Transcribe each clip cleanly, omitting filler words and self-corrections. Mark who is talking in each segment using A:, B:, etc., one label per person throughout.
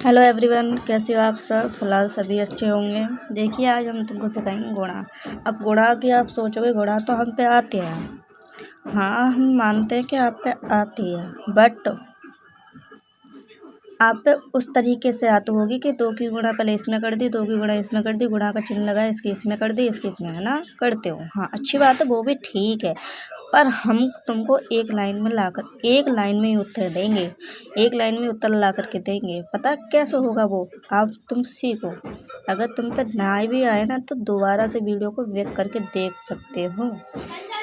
A: Hello everyone, कैसे हो आप सब। फिलहाल सभी अच्छे होंगे। देखिए, आज हम तुमको सिखाएंगे गुणा। अब गुणा की आप सोचोगे, गुणा तो हम पे आती है। हाँ, हम मानते हैं कि आप पे आती है, बट आप पे उस तरीके से आती होगी कि दो की गुणा पहले इसमें कर दी, दो की गुणा इसमें कर दी, गुणा का चिन्ह लगा, इसकी इसमें कर दी, इसकी इसमें, है ना, करते हो। हाँ, अच्छी बात है, वो भी ठीक है। पर हम तुमको एक लाइन में लाकर एक लाइन में ही उत्तर देंगे, एक लाइन में उत्तर ला करके देंगे। पता कैसे होगा वो, आप तुम सीखो। अगर तुम पे ना भी आए ना, तो दोबारा से वीडियो को वेक करके देख सकते हो।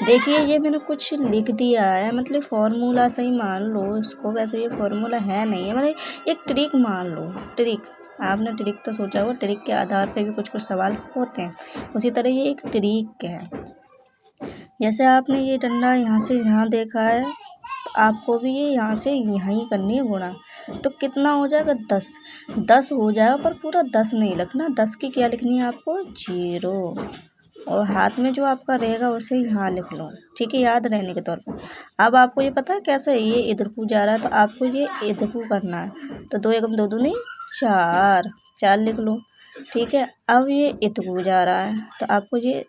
A: देखिए, ये मैंने कुछ लिख दिया है, मतलब फॉर्मूला से ही मान लो इसको। वैसे ये फॉर्मूला है नहीं है, मतलब एक ट्रिक मान लो। ट्रिक, आपने ट्रिक तो सोचा हो, ट्रिक के आधार पे भी कुछ कुछ सवाल होते हैं। उसी तरह ये एक ट्रिक है। जैसे आपने ये डंडा यहाँ से यहाँ देखा है, तो आपको भी ये यहाँ से यहाँ ही करनी है गुणा। तो कितना हो जाएगा, 10। 10 हो जाएगा, पर पूरा 10 नहीं लिखना। 10 की क्या लिखनी है आपको, 0। और हाथ में जो आपका रहेगा उसे यहाँ लिख लो, ठीक है, याद रहने के तौर पर। अब आपको ये पता है कैसे, ये इधर को जा रहा है तो आपको ये इधर को करना है। तो 2 एकम 2 दूनी 4, 4 लिख लो, ठीक है। अब ये इधर को जा रहा है तो आपको ये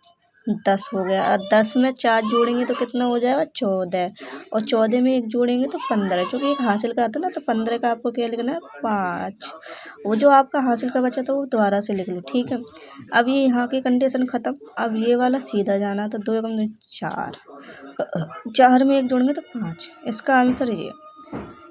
A: 10 हो गया। और 10 में 4 जोड़ेंगे तो कितना हो जाएगा, 14। और 14 में 1 जोड़ेंगे तो 15। क्योंकि एक हासिल का आता है ना, तो 15 का आपको क्या लिखना है, 5। वो जो आपका हासिल का बचा था वो दोबारा से लिख लो, ठीक है। अब ये यहाँ की कंडीशन ख़त्म। अब ये वाला सीधा जाना, तो 2 एकम 2 4, 4 में 1 जोड़ेंगे तो 5। इसका आंसर ये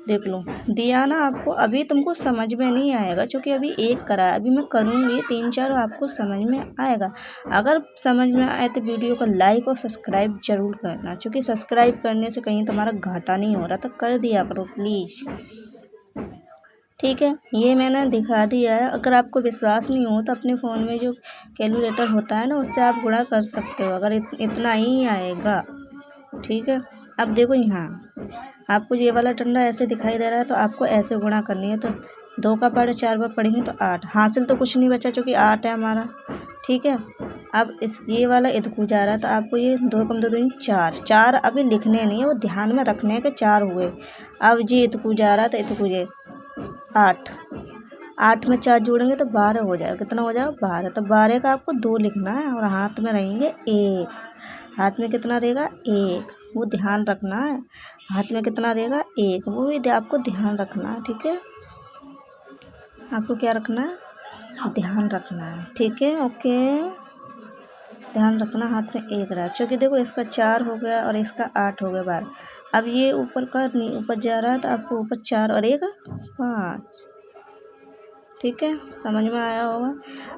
A: देख लो, दिया ना आपको। अभी तुमको समझ में नहीं आएगा, क्योंकि अभी एक करा है। अभी मैं करूँगी 3-4, आपको समझ में आएगा। अगर समझ में आए तो वीडियो को लाइक और सब्सक्राइब जरूर करना, क्योंकि सब्सक्राइब करने से कहीं तुम्हारा घाटा नहीं हो रहा, तो कर दिया करो प्लीज़, ठीक है। ये मैंने दिखा दिया है। अगर आपको विश्वास नहीं हो तो अपने फ़ोन में जो कैलकुलेटर होता है ना, उससे आप गुणा कर सकते हो, अगर इतना ही आएगा, ठीक है। अब देखो, यहाँ आपको ये वाला डंडा ऐसे दिखाई दे रहा है, तो आपको ऐसे गुणा करनी है। तो 2 का पारा 4 बार पढ़ेंगे तो 8। हासिल तो कुछ नहीं बचा, क्योंकि 8 है हमारा, ठीक है। अब इस ये वाला इधर को जा रहा है, तो आपको ये 2 कम 2 दूनी 4। 4 अभी लिखने नहीं है, वो ध्यान में रखने हैं कि 4 हुए। अब ये इधर को जा रहा है, तो इधर को ये 8। 8 में 4 जोड़ेंगे तो 12 हो जाएगा। कितना हो जाएगा, 12। तो 12 का आपको 2 लिखना है, और हाथ में रहेंगे 1। हाथ में कितना रहेगा, 1, वो ध्यान रखना है। हाथ में कितना रहेगा, 1, वो भी आपको ध्यान रखना है, ठीक है। आपको क्या रखना है, ध्यान रखना है, ठीक है, ओके। ध्यान रखना, हाथ में 1 रहा, क्योंकि देखो इसका 4 हो गया और इसका 8 हो गया 12। अब ये ऊपर का नहीं, ऊपर जा रहा है, तो आपको ऊपर 4 और 1 5, ठीक है, समझ में आया होगा।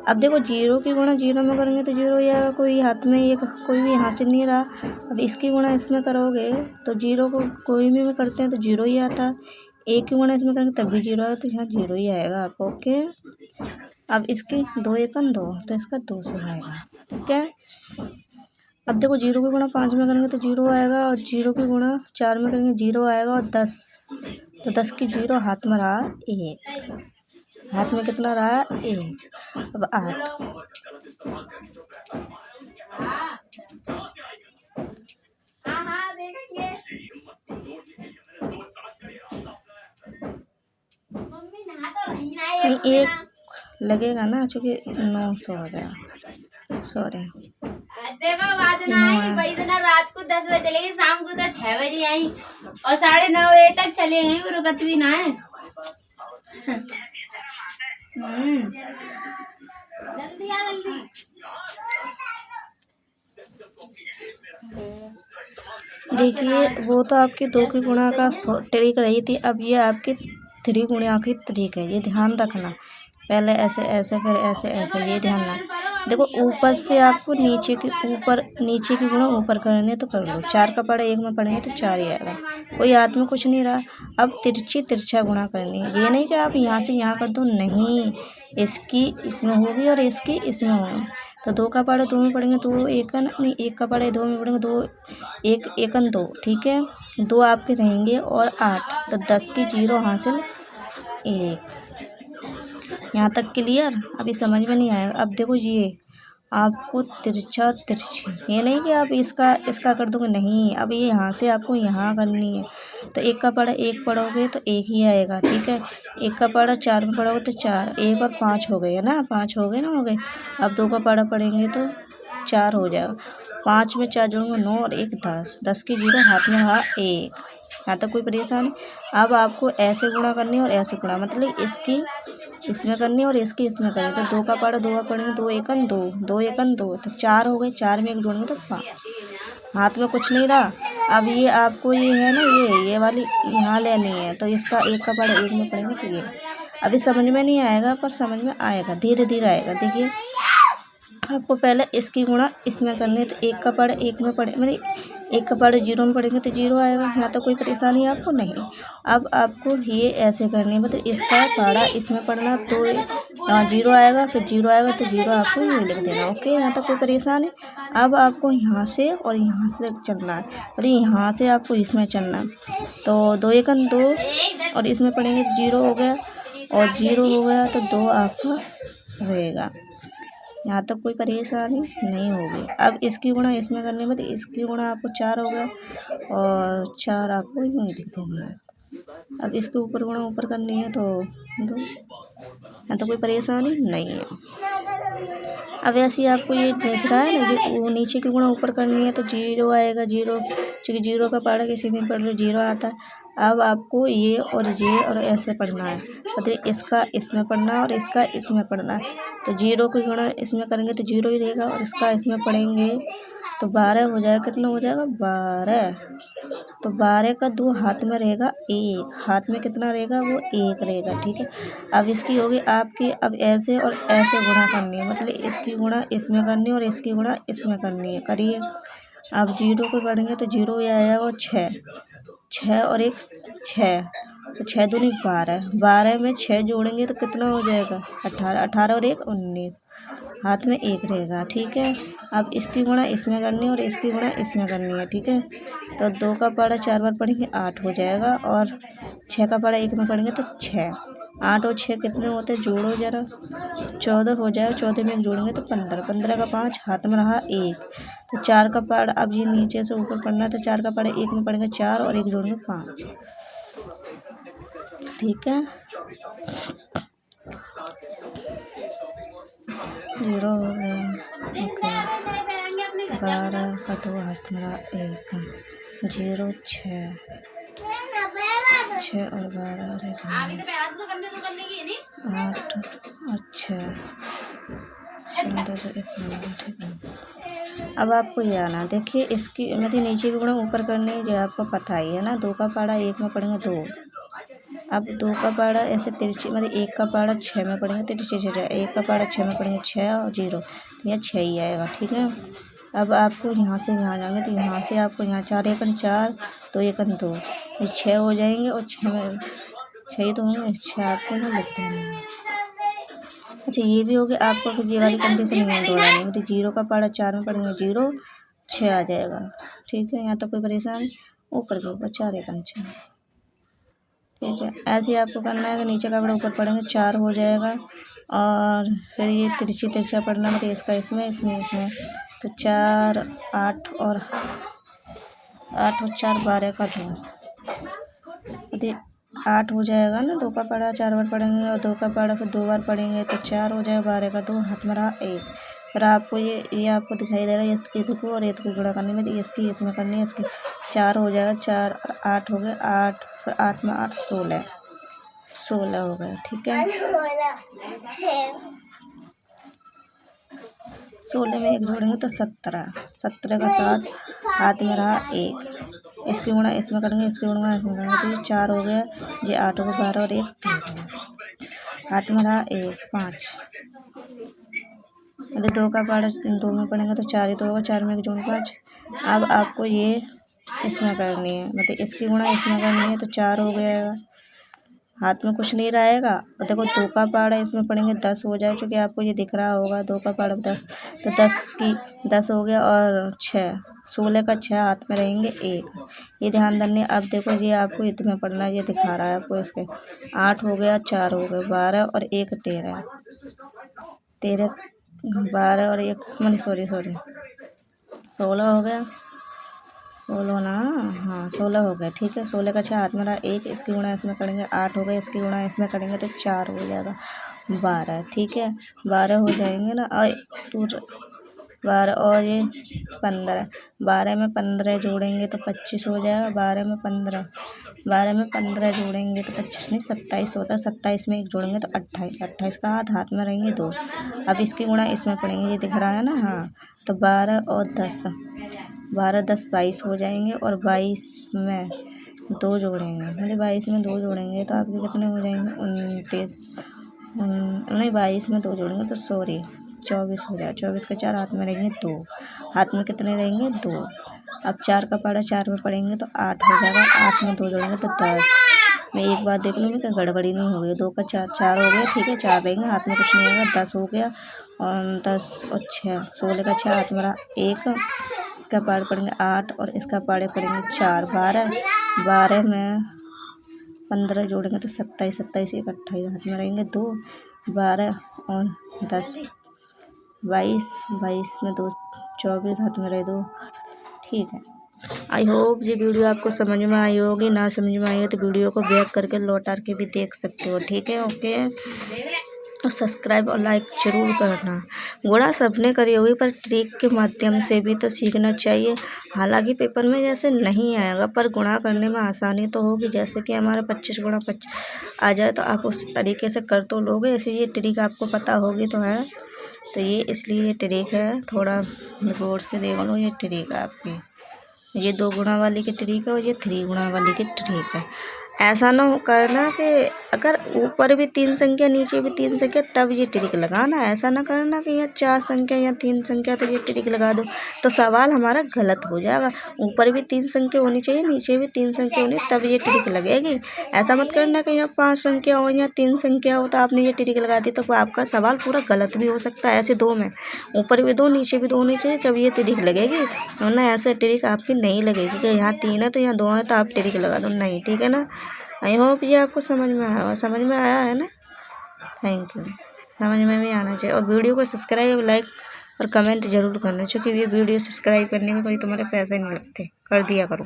A: अब देखो, 0 की गुणा 0 में करेंगे तो 0 ही आएगा। कोई हाथ में ये कोई भी हासिल नहीं रहा। अब इसकी गुणा इसमें करोगे तो 0 को कोई भी में करते हैं तो 0 ही आता है। 1 की गुणा इसमें करेंगे तब भी 0 आएगा, तो यहाँ 0 ही आएगा आपको, ओके। अब इसकी 2 एकम 2, तो इसका 200 आएगा, ठीक है। अब देखो, 0 की गुणा 5 में करेंगे तो 0 आएगा, और 0 की गुणा 4 में करेंगे 0 आएगा, और 10, तो 10 की 0 हाथ में रहा 1। हाथ में कितना रहा, 1। अब 8। नहीं, 1 लगेगा ना, चूँकि 900 हो गया, सॉरी।
B: देखो, बात ना आई भाई, इतना रात को 10 बजे चलेगी, शाम को तो 6 बजे आई, और 9:30 बजे तक चले गई, रुकत भी ना है। जल्दी आ, जल्दी।
A: देखिए, वो तो आपकी 2 की गुणा का ट्रिक रही थी। अब ये आपकी 3 गुणा की ट्रिक है, ये ध्यान रखना। पहले ऐसे ऐसे, फिर ऐसे ऐसे, ये ध्यान रखना। देखो, ऊपर से आपको नीचे की गुणा ऊपर करनी है तो कर लो। 4 का पढ़ा 1 में पढ़ेंगे तो 4 ही आएगा। कोई हाथ में कुछ नहीं रहा। अब तिरछा गुणा करनी है। ये नहीं कि आप यहाँ से यहाँ कर दो, नहीं, इसकी इसमें होगी और इसकी इसमें होगी। तो 2 का पढ़ा 2 में पढ़ेंगे, 2 एकन नहीं, 1 का पढ़ा 2 में पढ़ेंगे, 2 1 एकन 2, ठीक है। 2 आपके रहेंगे और 8, तो 10 की 0 हासिल 1। यहाँ तक क्लियर। अभी समझ में नहीं आएगा। अब देखो, ये आपको तिरछा तिरछी, ये नहीं कि आप इसका इसका कर दोगे, नहीं, अब ये यहाँ से आपको यहाँ करनी है। तो एक का पाड़ा एक पढ़ोगे तो एक ही आएगा, ठीक है। एक का पाड़ा 4 में पढ़ोगे तो 4, 1 और 5 हो गए है ना, 5 हो गए ना, हो गए। अब 2 का पाड़ा पढ़ेंगे तो 4 हो जाएगा। 5 में 4 जोड़ूंगा 9 और 1 10, 10 की 0, हाथ में रहा 1। यहाँ तक कोई परेशानी। अब आपको ऐसे गुणा करनी है और ऐसे गुणा, मतलब इसकी इसमें करनी है और इसकी इसमें करनी है। तो 2 का पाड़ा 2 का पढ़ेंगे, 2 एकन 2, 2 एकन 2, तो 4 हो गए। 4 में 1 जोड़ेंगे तो 5, हाथ में कुछ नहीं रहा। अब ये आपको ये है ना, ये वाली यहाँ लेनी है, तो इसका 1 का पाड़ा 1 में पढ़ेंगे तो ये अभी समझ में नहीं आएगा, पर समझ में आएगा, धीरे धीरे आएगा। देखिए आपको पहले इसकी गुणा इसमें करनी है, तो 1 का पाड़ा 1 में पढ़े, मतलब 1 का पाड़ा 0 में पढ़ेंगे तो 0 आएगा। यहाँ तो कोई परेशानी आपको नहीं। अब आपको ये ऐसे करनी है, मतलब इसका पाड़ा इसमें पढ़ना, तो यहाँ 0 आएगा, फिर 0 आएगा, तो 0 आपको ये लिख देना। ओके, यहाँ तक कोई परेशानी। अब आपको यहाँ से और यहाँ से चलना है, मतलब यहाँ से आपको इसमें चलना है। तो 2 एकन 2 और इसमें पढ़ेंगे तो 0 हो गया, और 0 हो गया तो 2 आपका रहेगा। यहाँ तक कोई परेशानी नहीं होगी। अब इसकी गुणा इसमें करने में, तो इसकी गुणा आपको 4 हो गया, और 4 आपको यूँ ही लिख देनी है। अब इसके ऊपर गुणा ऊपर करनी है, तो 2, यहाँ तो कोई परेशानी नहीं है। अब ऐसे ही आपको ये दिख रहा है ना, ये वो नीचे की गुणा ऊपर करनी है, तो 0 आएगा, 0, क्योंकि 0 का पाड़ा किसी में पढ़ लो 0 आता है। अब आपको ये और ऐसे पढ़ना है, मतलब इसका इसमें पढ़ना है और इसका इसमें पढ़ना है। तो 0 की गुणा इसमें करेंगे तो 0 ही रहेगा, और इसका इसमें पढ़ेंगे तो 12 हो जाएगा। कितना हो जाएगा? 12। तो 12 का 2 हाथ में रहेगा 1, हाथ में कितना रहेगा? वो 1 रहेगा, ठीक है। अब इसकी होगी आपकी, अब ऐसे और ऐसे गुणा करनी है, मतलब इसकी गुणा इसमें करनी है और इसकी गुणा इसमें करनी है। करिए। अब 0 को पढ़ेंगे तो 0 ही आएगा, और 6 और 1 6, तो 6 दूनी 12, 12 में 6 जोड़ेंगे तो कितना हो जाएगा? 18, 18 और 1 19, हाथ में 1 रहेगा, ठीक है। अब इसकी गुणा इसमें करनी है और इसकी गुणा इसमें करनी है, ठीक है। तो 2 का पाड़ा 4 बार पढ़ेंगे 8 हो जाएगा, और 6 का पाड़ा 1 में पढ़ेंगे तो 6। 8 और 6 कितने होते हैं? जोड़ो जरा, 14 हो जाएगा। 14 में 1 जोड़ेंगे तो 15, 15 का 5, हाथ में रहा 1। तो 4 का पाड़ा, अब ये नीचे से ऊपर पढ़ना है, तो 4 का पाड़ा 1 में पढ़ेंगे 4 और 1 जोड़ेंगे 5, ठीक है। 0 हो गया, ओके। 12 का 2 हाथ में रहा 1, 0 6 और 12 और 1 8 और 6, 10 और 1 ठीक है। अब आपको ये आना, देखिए इसकी मतलब नीचे की गुणा ऊपर करनी है, जो आपको पता ही है ना। 2 का पाड़ा 1 में पढ़ेंगे 2, अब 2 का पाड़ा ऐसे तिरछी, मतलब 1 का पाड़ा 6 में पढ़ेंगे तिरछी 6, 1 का पाड़ा 6 में पढ़ेंगे 6 और 0, तो यह 6 ही आएगा, ठीक है। अब आपको यहाँ से यहाँ जाएंगे, तो यहाँ से आपको यहाँ 4 एकन 4, 2 एकन 2, ये 6 हो जाएंगे, और 6 में 6 ही तो होंगे, 6 आपको ना लिखते हैं। अच्छा, ये भी हो गया आपको, फिर ये वाली कंडीशन नहीं दोहरानी, मतलब 0 का पाड़ा 4 में पढ़ेंगे 0, 6 आ जाएगा, ठीक है। यहाँ तक कोई परेशानी। ऊपर के ऊपर 4 एकन 6, ठीक है। ऐसे ही आपको करना है कि नीचे का बड़ा ऊपर पढ़ेंगे 4 हो जाएगा, और फिर ये तिरछी तिरछा पढ़ना, मतलब इसका इसमें तो 4 8 और 4 12 का 2, 8 हो जाएगा ना। 2 का पाड़ा 4 बार पढ़ेंगे, और 2 का पाड़ा फिर 2 बार पढ़ेंगे, तो 4 हो जाएगा। 12 का 2 हाथ में रहा 1। फिर आपको ये आपको दिखाई दे रहा है, ये को और ये को गुणा करने में, तो इसकी इसमें करनी है, इसकी 4 हो जाएगा। 4 और 8 हो गए 8, फिर 8 में 8 16, 16 हो गए, ठीक है। 16 में 1 जोड़ेंगे तो 17, 17 का 7, हाथ में रहा 1। इसकी गुणा इसमें करेंगे, इसकी गुणा इसमें करेंगे, तो ये 4 हो गया, ये 8 हो गया, 12 और 1 13, हाथ में रहा 1 5। अभी 2 का पाड़ा 2 में पढ़ेंगे तो 4 ही तो होगा, 4 में 1 जोड़ 5। अब आपको ये इसमें करनी है, मतलब इसकी गुणा इसमें करनी है, तो 4 हो गया, हाथ में कुछ नहीं रहेगा। और देखो 2 का पाड़ा इसमें पढ़ेंगे 10 हो जाए, चूँकि आपको ये दिख रहा होगा 2 का पाड़ा 10, तो 10 हो गया, और 6 16 का 6 हाथ में रहेंगे 1, ये ध्यान देने। अब देखो ये आपको इतने पढ़ना है, ये दिखा रहा है आपको, इसके 8 हो गया, 4 हो गए, 12 और 1 13, 12 और 1 मैंने सॉरी 16 हो गया। 16 ना, हाँ 16 हो गया। ठीक है, 16 का 6 हाथ में रहा 1, इसकी गुणा इसमें करेंगे 8 हो गए, इसकी गुणा इसमें करेंगे तो 4 हो जाएगा 12। ठीक है, 12 हो जाएंगे ना, और 12 और ये 15, 12 में 15 जोड़ेंगे तो 25 हो जाएगा। 12 में 15 जोड़ेंगे तो 25 नहीं 27 होता है। 27 में 1 जोड़ेंगे तो 28, 28 का हाथ में रहेंगे 2। अब इसकी गुणा इसमें पड़ेंगे, ये दिख रहा है ना, हाँ। तो 12 और 10, 12 10 22 हो जाएंगे, और 22 में 2 जोड़ेंगे, मतलब 22 में 2 जोड़ेंगे तो आपके कितने हो जाएंगे 29, नहीं 22 में 2 जोड़ेंगे तो सॉरी 24 हो जाए। 24 के 4 हाथ में रहेंगे 2, हाथ में कितने रहेंगे 2। अब 4 का पारा 4 में पड़ेंगे तो 8 हो जाएगा, 8 में 2 जोड़ेंगे तो 10। मैं एक बात देख लूँगी कि गड़बड़ी नहीं हो गई। 2 का 4 4 हो गया। ठीक है, 4 रहेंगे, हाथ में कुछ नहीं आएगा, 10 हो गया। और 10 और 6, 16 का 6 हाथ में रहा 1, इसका पार पड़ेंगे 8 और इसका पारे पड़ेंगे 4, 12 में 15 जोड़ेंगे तो 27, 27 1 28 हाथ में रहेंगे 2, 12 और 10 22, 22 में 2 24 हाथ में रहे 2। ठीक है, आई होप ये वीडियो आपको समझ में आई होगी। ना समझ में आई हो तो वीडियो को बैक करके लौटा के भी देख सकते हो। ठीक है, ओके, और सब्सक्राइब और लाइक ज़रूर करना। गुणा सबने करी होगी, पर ट्रिक के माध्यम से भी तो सीखना चाहिए। हालांकि पेपर में जैसे नहीं आएगा, पर गुणा करने में आसानी तो होगी। जैसे कि हमारा 25 गुणा 25 आ जाए तो आप उस तरीके से कर तो लोगे। ऐसे ये ट्रिक आपको पता होगी तो है, तो ये इसलिए ये ट्रिक है, थोड़ा गौर से देख लो। ये ट्रिक है आपकी, ये 2 गुणा वाली की ट्रिक है और ये 3 गुणा वाली की ट्रिक है। ऐसा ना हो करना कि अगर ऊपर भी 3 संख्या नीचे भी 3 संख्या तब ये ट्रिक लगाना। ऐसा ना करना कि यहाँ 4 संख्या या 3 संख्या तो ये ट्रिक लगा दो, तो सवाल हमारा गलत हो जाएगा। ऊपर भी 3 संख्या होनी चाहिए, नीचे भी 3 संख्या होनी, तब ये ट्रिक लगेगी। ऐसा मत करना कि यहाँ 5 संख्या हो या 3 संख्या हो तो आपने ये ट्रिक लगा दी, तो आपका सवाल पूरा गलत भी हो सकता है। ऐसे 2 में ऊपर भी 2 नीचे भी 2 होनी चाहिए, जब ये ट्रिक लगेगी। वरना ऐसे ट्रिक आपकी नहीं लगेगी कि यहाँ 3 है तो यहाँ 2 है तो आप ट्रिक लगा दो, नहीं। ठीक है ना, आई होप ये आपको समझ में आया है ना। थैंक यू, समझ में भी आना चाहिए। और वीडियो को सब्सक्राइब लाइक और कमेंट ज़रूर करना, क्योंकि ये वीडियो सब्सक्राइब करने में कोई तुम्हारे पैसे नहीं लगते, कर दिया करो।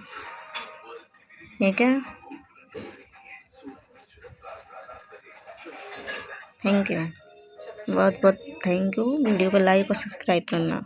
A: ठीक है, थैंक यू, बहुत बहुत थैंक यू। वीडियो को लाइक और सब्सक्राइब करना।